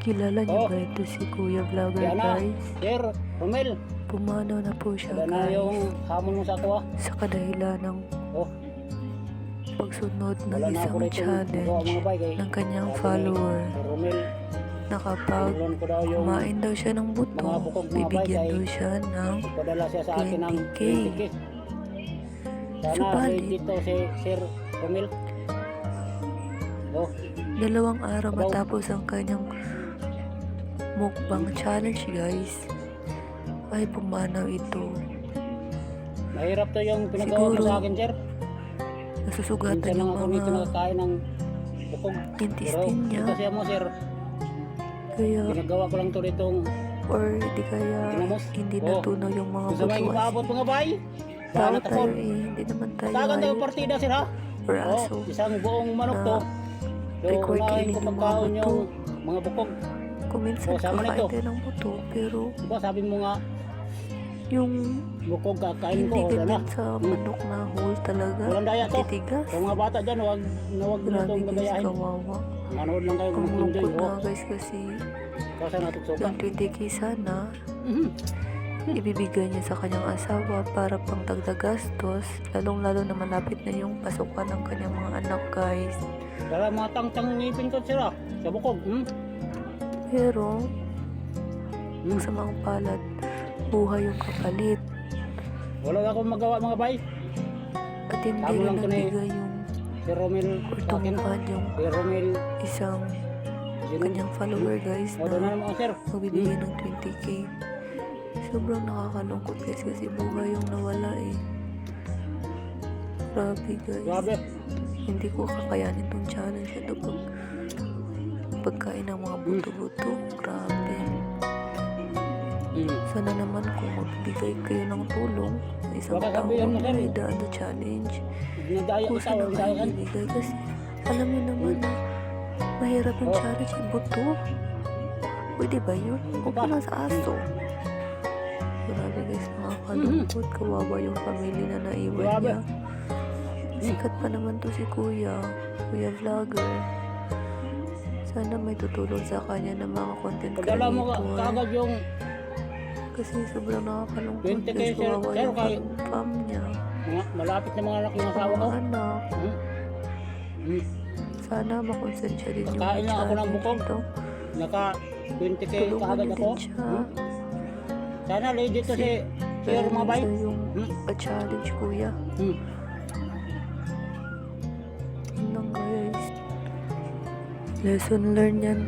Kilala niyo ba ito si Kuya Vlogger, Yan na, guys? Sir Romel. Pumanaw na po siya, Wala na guys, yung hamon mo sa ako ah. sa kadahilan ng Oh, pagsunod ng wala na ako isang rito magawa challenge mga bay kay ng kanyang sabi ni follower Sir Romel. na kapag Download ko daw yung kumain daw siya ng buto, mga bukog mga bibigyan bay, daw siya ng padala siya sa akin ng 20K. 20K. Sana Subalit, dito si Sir Romel. Oh, 2 araw matapos ang kanyang mukbang challenge, guys, ay pumanaw ito. mahirap to yung pinagawa mo Siguro, sa akin, Sir. Nasusugatan Minsan lang yung ako dito mga nakakain ng bukog. Pero intestine niya, ito siya mo, Sir. kaya Ginagawa ko lang to ditong or di kaya Tinamos. hindi Oh. natunaw yung mga gusto may butuan. ipaabot mga bay. Tao Banat ako. tayo eh, hindi naman tayo Tagan tayo ay partida, Sir, ha? or Oh, aso. isang buong manok to. So, record unahin kainin ko yung mga pagkaon buto. yung mga bukog. Kung minsan Oh, sama kakain nito. tayo ng buto, pero Diba, sabi mo nga, yung bukog kakain ko. hindi Wala na. ganyan sa manok na whole talaga, Walang daya to. titigas. Sa mga bata dyan, huwag na Grabe itong guys, gagayahin. kawawa. Manood lang kayo kung Ang mag-enjoy. lungkot Oh, na guys kasi kasi natuksoka. yung 20K sana Mhm. ibibigay niya sa kanyang asawa para pang dagdag gastos, lalong-lalo na malapit na yung pasukan ng kanyang mga anak, guys. Kaya mga tang-tang ngipin ko, Sir, ha? Sa bukog. Pero sa mga palad, buhay yung kapalit Wala na akong magawa mga bay. at hindi Tama rin lang to na eh. nagbigay yung Si Romel or sa akin. tumupad yung Si Romel. isang Sino? kanyang follower, guys, O, doon na na naman, Sir. magbibigay ng 20K. Sobrang nakakalungkot, guys, kasi buhay yung nawala eh. Grabe, guys. Grabe. Hindi ko kakayanin tong challenge ito pagkain ng mga buto-buto. Grabe. Sana naman kung magbigay kayo ng tulong sa isang Baka tao sabihan mo, na Sir. idaan the challenge, Nagdaya kung ikaw, sana ang kayo dayan. bibigay kasi alam niyo naman na mahirap yung Oh. challenge yung buto. Pwede ba yun? Huwag pa. lang sa aso. Grabe guys, nakakalungkot. Kawawa yung family na naiwan Grabe. niya. Sikat pa naman to si Kuya Vlogger. Sana may tutulong sa kanya ng mga content Padala mo creator. kagad yung Kasi sobrang nakakalungkot 20K, guys. Sir. Kawawa Sir, yung kay- fam niya. mga malapit na mga anak yung asawa ko. Mga anak. Hmm. Sana makonsensya din yung Kakain lang ako ng challenge bukog. ito. Naka 20K Tulungan kagad niyo ako. din siya. Sana legit to si Sir mga bay. Ito yung pa-challenge, Kuya. Yun lang guys. Lesson learned yan.